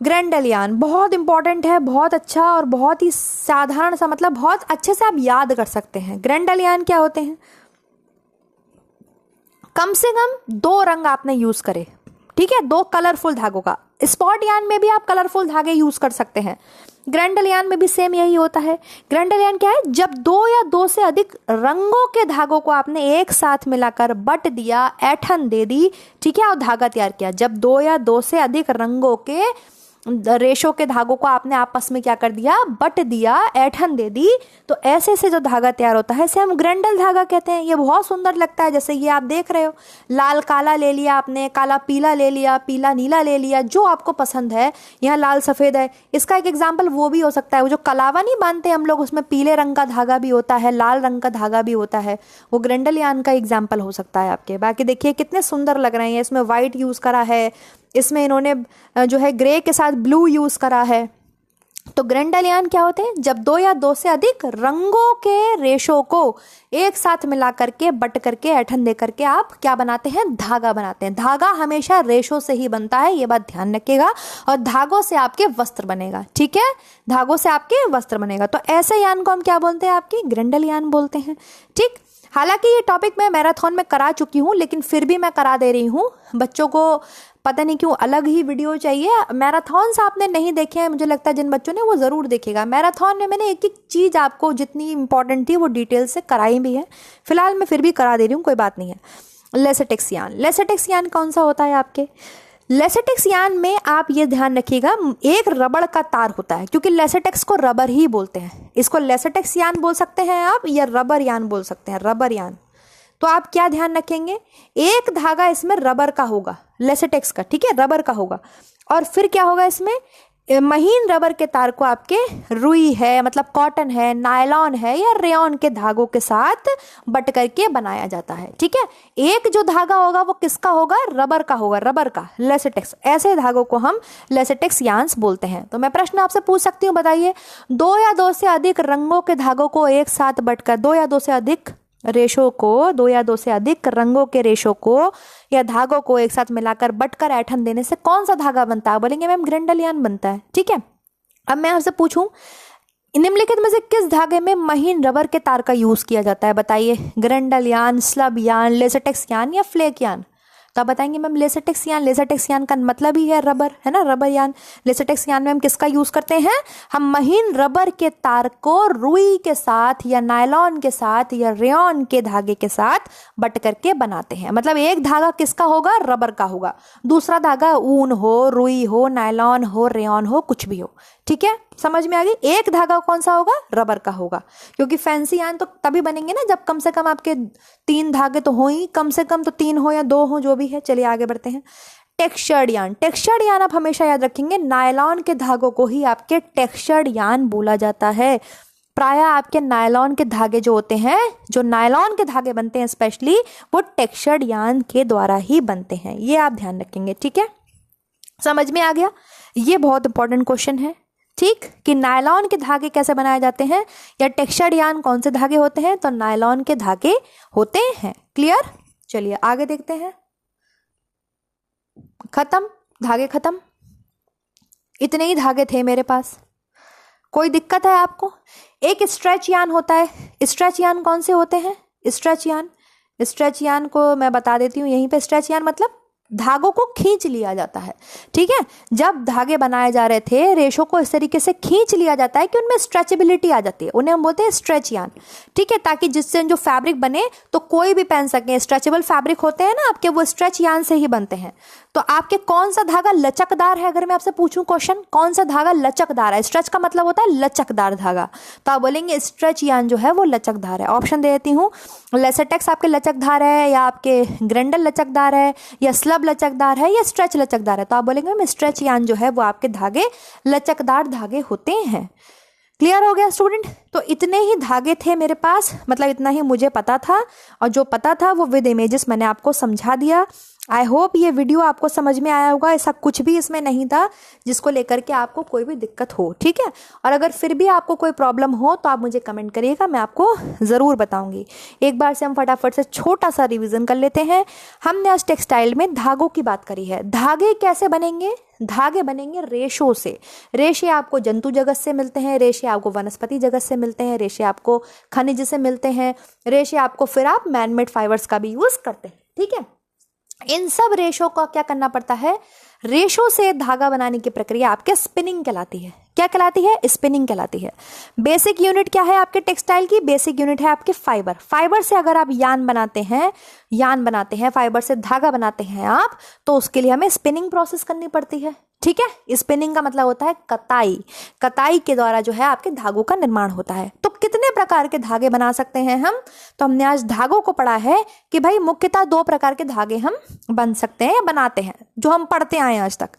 Speaker 1: ग्रेंडल यान। बहुत इंपॉर्टेंट है, बहुत अच्छा और बहुत ही साधारण सा, मतलब बहुत अच्छे से आप याद कर सकते हैं। ग्रेंडल यान क्या होते हैं? कम से कम दो रंग आपने यूज करे। ठीक है, दो कलरफुल धागों का। स्पॉट यान में भी आप कलरफुल धागे यूज कर सकते हैं, ग्रेंडल यान में भी सेम यही होता है। ग्रेंडल यान क्या है? जब दो या दो से अधिक रंगों के धागों को आपने एक साथ मिलाकर बट दिया, ऐठन दे दी, ठीक है, और धागा तैयार किया। जब दो या दो से अधिक रंगों के रेशों के धागों को आपने आपस में क्या कर दिया? बट दिया, ऐठन दे दी, तो ऐसे से जो धागा तैयार होता है इसे हम ग्रेंडल धागा कहते हैं। ये बहुत सुंदर लगता है, जैसे ये आप देख रहे हो, लाल काला ले लिया आपने, काला पीला ले लिया, पीला नीला ले लिया, जो आपको पसंद है। यहाँ लाल सफेद है, इसका एक एग्जाम्पल वो भी हो सकता है, वो जो कलावा नहीं बांधते हम लोग, उसमें पीले रंग का धागा भी होता है, लाल रंग का धागा भी होता है, वो ग्रेंडल यान का एग्जाम्पल हो सकता है आपके। बाकी देखिए कितने सुंदर लग रहे हैं, इसमें व्हाइट यूज करा है, इसमें इन्होंने जो है ग्रे के साथ ब्लू यूज करा है। तो ग्रेंडल यान क्या होते हैं? जब दो या दो से अधिक रंगों के रेशों को एक साथ मिला करके, बट करके, ऐठन दे करके आप क्या बनाते हैं? धागा बनाते हैं। धागा हमेशा रेशों से ही बनता है, ये बात ध्यान रखिएगा। और धागों से आपके वस्त्र बनेगा। ठीक है, धागों से आपके वस्त्र बनेगा। तो ऐसे यान को हम क्या बोलते हैं? आपकी ग्रेंडल यान बोलते हैं। ठीक, हालांकि ये टॉपिक मैं मैराथन में करा चुकी हूँ, लेकिन फिर भी मैं करा दे रही हूँ बच्चों को। पता नहीं क्यों अलग ही वीडियो चाहिए। मैराथन आपने नहीं देखे हैं, मुझे लगता है जिन बच्चों ने, वो ज़रूर देखेगा। मैराथन में मैंने एक एक चीज़ आपको जितनी इंपॉर्टेंट थी वो डिटेल से कराई भी है। फिलहाल मैं फिर भी करा दे रही हूँ, कोई बात नहीं है। लेसेटिक्स यान। लेसेटिक्स यान कौन सा होता है आपके? लेसेटिक्स यान में आप ये ध्यान रखिएगा, एक रबड़ का तार होता है, क्योंकि लेसेटिक्स को रबर ही बोलते हैं। इसको लेसेटिक्स यान बोल सकते हैं आप, या रबर यान बोल सकते हैं, रबर यान। तो आप क्या ध्यान रखेंगे? एक धागा इसमें रबर का होगा, लेसेटिक्स का, ठीक है, रबर का होगा। और फिर क्या होगा? इसमें महीन रबर के तार को आपके रुई है, मतलब कॉटन है, नायलॉन है, या रेयॉन के धागों के साथ बट करके बनाया जाता है। ठीक है, एक जो धागा होगा वो किसका होगा? रबर का होगा, रबर का, लेसेटिक्स। ऐसे धागों को हम लेसेटिक्स यान्स बोलते हैं। तो मैं प्रश्न आपसे पूछ सकती हूँ, बताइए, दो या दो से अधिक रंगों के धागों को एक साथ बटकर, दो या दो से अधिक रेशों को, दो या दो से अधिक रंगों के रेशों को या धागों को एक साथ मिलाकर बटकर ऐठन देने से कौन सा धागा बनता है? बोलेंगे मैम ग्रेंडल यान बनता है। ठीक है, अब मैं आपसे पूछूं, निम्नलिखित में से किस धागे में महीन रबर के तार का यूज किया जाता है? बताइए, ग्रेंडल यान, स्लब यान, लेसेटिक्स यान या फ्लेक यान? तो आप बताएंगे मैम लेसेटिक्स यान। लेसेटिक्स यान का मतलब ही है रबर, है ना, रबर यान। लेसेटिक्स यान में हम किसका यूज करते हैं? हम महीन रबर के तार को रुई के साथ या नायलॉन के साथ या रेयॉन के धागे के साथ बट करके बनाते हैं। मतलब एक धागा किसका होगा? रबर का होगा, दूसरा धागा ऊन हो, रुई हो, नायलॉन हो, रेयॉन हो, कुछ भी हो। ठीक है, समझ में आ गई? एक धागा कौन सा होगा? रबर का होगा, क्योंकि फैंसी यान तो तभी बनेंगे ना जब कम से कम आपके 3 धागे तो हो ही, कम से कम तो 3 हो या 2 हो, जो भी है। चलिए आगे बढ़ते हैं। टेक्सचर्ड यान। टेक्सचर्ड यान आप हमेशा याद रखेंगे, नायलॉन के धागों को ही आपके टेक्सचर्ड यान बोला जाता है। प्राय आपके नायलॉन के धागे जो होते हैं, जो नायलॉन के धागे बनते हैं स्पेशली, वो टेक्सचर्ड यार्न के द्वारा ही बनते हैं। ये आप ध्यान रखेंगे, ठीक है। समझ में आ गया? ये बहुत इंपॉर्टेंट क्वेश्चन है, ठीक, कि नायलॉन के धागे कैसे बनाए जाते हैं या टेक्सचर्ड यार्न कौन से धागे होते हैं, तो नायलॉन के धागे होते हैं। क्लियर? चलिए आगे देखते हैं। खत्म, धागे खत्म, इतने ही धागे थे मेरे पास। कोई दिक्कत है आपको? एक स्ट्रेच यार्न होता है। स्ट्रेच यार्न कौन से होते हैं? स्ट्रेच यार्न को मैं बता देती हूँ यहीं पे। स्ट्रेच यार्न मतलब धागों को खींच लिया जाता है, ठीक है। जब धागे बनाए जा रहे थे, रेशों को इस तरीके से खींच लिया जाता है कि उनमें स्ट्रेचेबिलिटी आ जाती है, उन्हें हम बोलते हैं स्ट्रेच यार्न, ठीक है, ताकि जिससे जो फैब्रिक बने तो कोई भी पहन सके। स्ट्रेचेबल फैब्रिक होते हैं ना आपके, वो स्ट्रेच यार्न से ही बनते हैं। तो आपके कौन सा धागा लचकदार है? अगर मैं आपसे पूछूं क्वेश्चन, कौन सा धागा लचकदार है? स्ट्रेच का मतलब होता है लचकदार धागा, तो आप बोलेंगे स्ट्रेच यार्न जो है वो लचकदार है। ऑप्शन दे देती हूँ, लेसेटेक्स आपके लचकदार है, या आपके ग्रेंडल लचकदार है, या स्लब लचकदार है, या स्ट्रेच लचकदार है। तो आप बोलेंगे मैं स्ट्रेच यार्न जो है वो आपके धागे लचकदार धागे होते हैं। क्लियर हो गया स्टूडेंट? तो इतने ही धागे थे मेरे पास, मतलब इतना ही मुझे पता था, और जो पता था वो विद इमेजेस मैंने आपको समझा दिया। आई होप ये वीडियो आपको समझ में आया होगा। ऐसा कुछ भी इसमें नहीं था जिसको लेकर के आपको कोई भी दिक्कत हो, ठीक है। और अगर फिर भी आपको कोई प्रॉब्लम हो तो आप मुझे कमेंट करिएगा, मैं आपको ज़रूर बताऊंगी। एक बार से हम फटाफट से छोटा सा रिवीजन कर लेते हैं। हमने आज टेक्सटाइल में धागों की बात करी है। धागे कैसे बनेंगे? धागे बनेंगे रेशों से। रेशे आपको जंतु जगत से मिलते हैं, रेशे आपको वनस्पति जगत से मिलते हैं, रेशे आपको खनिज से मिलते हैं, रेशे आपको फिर आप मैनमेड फाइबर्स का भी यूज करते हैं, ठीक है। इन सब रेशों का क्या करना पड़ता है? रेशों से धागा बनाने की प्रक्रिया आपके स्पिनिंग कहलाती है। क्या कहलाती है? स्पिनिंग कहलाती है। बेसिक यूनिट क्या है आपके टेक्सटाइल की? बेसिक यूनिट है आपके फाइबर। फाइबर से अगर आप यार्न बनाते हैं, फाइबर से धागा बनाते हैं आप, तो उसके लिए हमें स्पिनिंग प्रोसेस करनी पड़ती है, ठीक है। स्पिनिंग का मतलब होता है कताई। कताई के द्वारा जो है आपके धागों का निर्माण होता है। तो कितने प्रकार के धागे बना सकते हैं हम? तो हमने आज धागों को पढ़ा है कि भाई मुख्यतः 2 प्रकार के धागे हम बन सकते हैं या बनाते हैं, जो हम पढ़ते आए आज तक।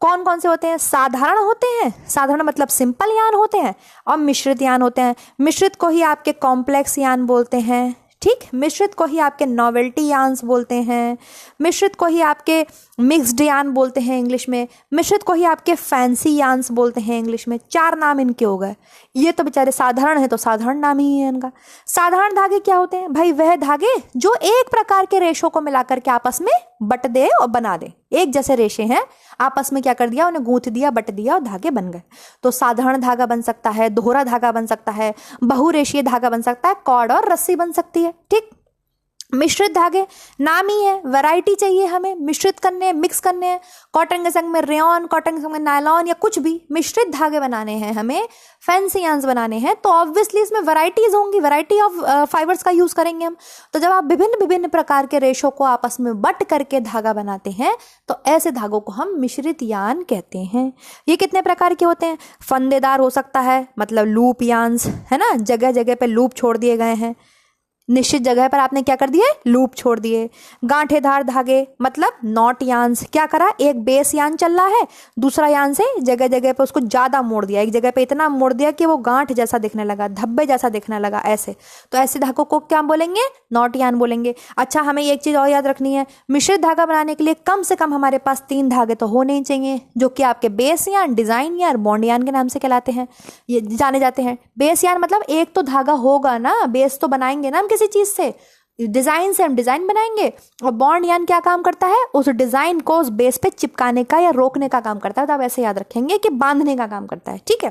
Speaker 1: कौन कौन से होते हैं? साधारण होते हैं, साधारण मतलब सिंपल यार्न होते हैं, और मिश्रित यार्न होते हैं। मिश्रित को ही आपके कॉम्प्लेक्स यार्न बोलते हैं, ठीक। मिश्रित को ही आपके नॉवेल्टी यार्न्स बोलते हैं, मिश्रित को ही आपके मिक्स्ड यार्न बोलते हैं इंग्लिश में, मिश्रित को ही आपके फैंसी यार्न्स बोलते हैं इंग्लिश में। 4 नाम इनके हो गए। ये तो बेचारे साधारण है तो साधारण नाम ही है इनका। साधारण धागे क्या होते हैं? भाई वह धागे जो एक प्रकार के रेशों को मिलाकर के आपस में बट दे और बना दे। एक जैसे रेशे हैं, आपस में क्या कर दिया, उन्हें गूंथ दिया, बट दिया और धागे बन गए। तो साधारण धागा बन सकता है, दोहरा धागा बन सकता है, बहुरेशीय धागा बन सकता है, कॉर्ड और रस्सी बन सकती है, ठीक। मिश्रित धागे नाम ही है, वैरायटी चाहिए हमें, मिश्रित करने, मिक्स करने, कॉटन के संग में रेयॉन, कॉटन के संग में नायलॉन या कुछ भी मिश्रित धागे बनाने हैं हमें, फैंसी यार्न्स बनाने हैं, तो ऑब्वियसली इसमें वैरायटीज होंगी, वैरायटी ऑफ फाइबर्स का यूज करेंगे हम। तो जब आप विभिन्न विभिन्न प्रकार के रेशों को आपस में बट करके धागा बनाते हैं तो ऐसे धागों को हम मिश्रित यार्न कहते हैं। ये कितने प्रकार के होते हैं? फंदेदार हो सकता है, मतलब लूप यार्न्स, है ना, जगह जगह पे लूप छोड़ दिए गए हैं, निश्चित जगह पर आपने क्या कर दिए, लूप छोड़ दिए। गांठेदार धागे मतलब नॉट यार्न्स, क्या करा, एक बेस यार्न चल रहा है, दूसरा यार्न से जगह जगह पे उसको ज्यादा मोड़ दिया, एक जगह पे इतना मोड़ दिया कि वो गांठ जैसा दिखने लगा, धब्बे जैसा दिखने लगा, ऐसे। तो ऐसे धागों को क्या बोलेंगे? नॉट यार्न बोलेंगे। अच्छा, हमें एक चीज और याद रखनी है, मिश्रित धागा बनाने के लिए कम से कम हमारे पास 3 धागे तो होने ही चाहिए, जो कि आपके base yarn, design yarn, bond yarn के नाम से कहलाते हैं, ये जाने जाते हैं। बेस यार्न मतलब एक तो धागा होगा ना, बेस तो बनाएंगे ना हम किसी चीज से, डिजाइन से हम डिजाइन बनाएंगे, और बॉन्ड यार्न क्या काम करता है, उस डिजाइन को उस बेस पे चिपकाने का या रोकने का काम करता है। तो आप ऐसे याद रखेंगे कि बांधने का काम करता है, ठीक है।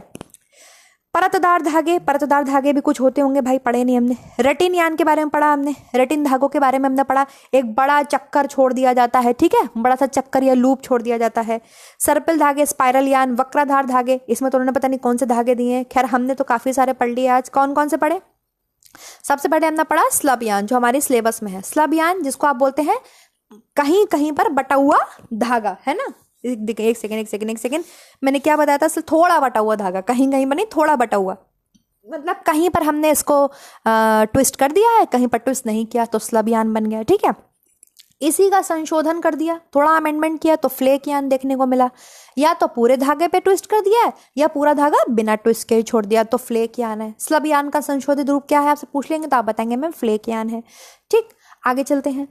Speaker 1: परतदार धागे, परतदार धागे भी कुछ होते होंगे, भाई पढ़े नहीं हमने। रेटिन यार्न के बारे में पढ़ा हमने, रेटिन धागों के बारे में हमने पढ़ा, एक बड़ा चक्कर छोड़ दिया जाता है, ठीक है, बड़ा सा चक्कर या लूप छोड़ दिया जाता है। सर्पिल धागे, स्पाइरल यार्न, वक्राधार धागे, इसमें तो उन्होंने पता नहीं कौन से धागे दिए हैं। खैर हमने तो काफी सारे पढ़ लिए आज। कौन कौन से पढ़े? सबसे पहले हमने पढ़ा स्लब यार्न, जो हमारे सिलेबस में है। स्लब यार्न जिसको आप बोलते हैं कहीं कहीं पर बटा हुआ धागा, है ना। एक सेकंड, मैंने क्या बताया था? थोड़ा बटा हुआ धागा, कहीं कहीं पर नहीं, थोड़ा बटा हुआ, मतलब कहीं पर हमने इसको ट्विस्ट कर दिया है, कहीं पर ट्विस्ट नहीं किया, तो स्लब यार्न बन गया, ठीक है। इसी का संशोधन कर दिया, थोड़ा अमेंडमेंट किया तो फ्लेक यान देखने को मिला। या तो पूरे धागे पे ट्विस्ट कर दिया है या पूरा धागा बिना ट्विस्ट के ही छोड़ दिया तो फ्लेक यान है। स्लब यान का संशोधित रूप क्या है आपसे पूछ लेंगे तो आप बताएंगे मैम फ्लेक यान है। ठीक, आगे चलते हैं।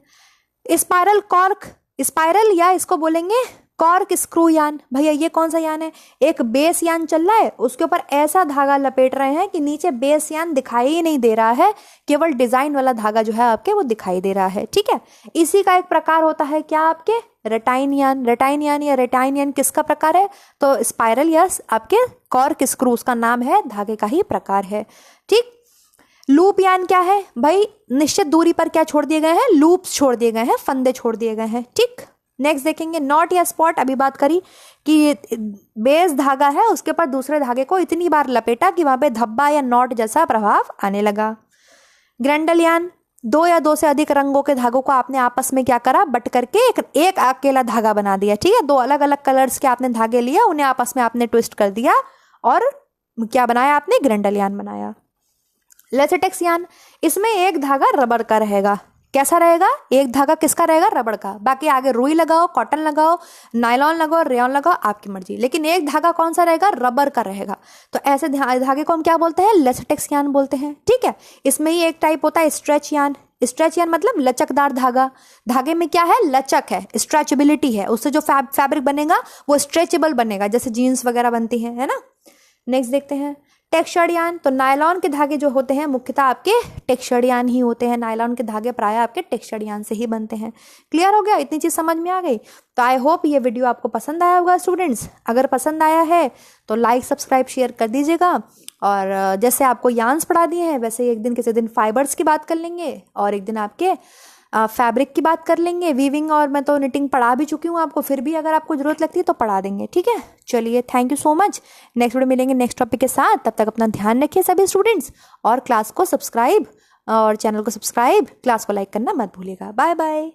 Speaker 1: स्पाइरल कॉर्क, स्पाइरल या इसको बोलेंगे कॉर्क स्क्रू यान। भैया ये कौन सा यान है? एक बेस यान चल रहा है, उसके ऊपर ऐसा धागा लपेट रहे हैं कि नीचे बेस यान दिखाई ही नहीं दे रहा है, केवल डिजाइन वाला धागा जो है आपके वो दिखाई दे रहा है। ठीक है, इसी का एक प्रकार होता है क्या आपके रेटाइन यान। रेटाइन यान या रेटाइन यान किसका प्रकार है? तो स्पाइरल या आपके कॉर्क स्क्रू उसका नाम है, धागे का ही प्रकार है। ठीक, लूप यान क्या है भाई? निश्चित दूरी पर क्या छोड़ दिए गए हैं? लूप्स छोड़ दिए गए हैं, फंदे छोड़ दिए गए हैं। ठीक, नेक्स्ट देखेंगे नॉट या स्पॉट। अभी बात करी कि बेस धागा है उसके ऊपर दूसरे धागे को इतनी बार लपेटा कि वहां पे धब्बा या नॉट जैसा प्रभाव आने लगा। ग्रैंडल यान, दो या दो से अधिक रंगों के धागों को आपने आपस में क्या करा, बट करके एक अकेला धागा बना दिया। ठीक है, दो अलग अलग कलर्स के आपने धागे लिया, उन्हें आपस में आपने ट्विस्ट कर दिया और क्या बनाया आपने? ग्रैंडल यान बनाया। लेसेटेक्स यान, इसमें एक धागा रबर का रहेगा। कैसा रहेगा? एक धागा किसका रहेगा? रबड़ का। बाकी आगे रुई लगाओ, कॉटन लगाओ, नायलॉन लगाओ, रेयॉन लगाओ, आपकी मर्जी, लेकिन एक धागा कौन सा रहेगा? रबर का रहेगा। तो ऐसे धागे को हम क्या बोलते हैं? लेसेटेक्स यान बोलते हैं। ठीक है, इसमें ही एक टाइप होता है स्ट्रेच यान। स्ट्रेच यान मतलब लचकदार धागा। धागे में क्या है? लचक है, स्ट्रेचेबिलिटी है, उससे जो फैब्रिक बनेगा वो स्ट्रेचेबल बनेगा, जैसे जीन्स वगैरह बनती है ना। नेक्स्ट देखते हैं टेक्सचर्ड यान। तो नायलॉन के धागे जो होते हैं मुख्यतः आपके टेक्सचर्ड यान ही होते हैं। नायलॉन के धागे प्राय आपके टेक्सचर्ड यान से ही बनते हैं। क्लियर हो गया? इतनी चीज समझ में आ गई? तो आई होप ये वीडियो आपको पसंद आया होगा स्टूडेंट्स। अगर पसंद आया है तो लाइक सब्सक्राइब शेयर कर दीजिएगा। और जैसे आपको यान्स पढ़ा दिए हैं वैसे एक दिन किसी दिन फाइबर्स की बात कर लेंगे और एक दिन आपके फैब्रिक की बात कर लेंगे। वीविंग और मैं तो निटिंग पढ़ा भी चुकी हूँ आपको, फिर भी अगर आपको जरूरत लगती है तो पढ़ा देंगे। ठीक है, चलिए thank you so much. Next video मिलेंगे नेक्स्ट टॉपिक के साथ। तब तक अपना ध्यान रखिए सभी स्टूडेंट्स, और क्लास को सब्सक्राइब और चैनल को सब्सक्राइब, क्लास को लाइक करना मत भूलिएगा। Bye bye.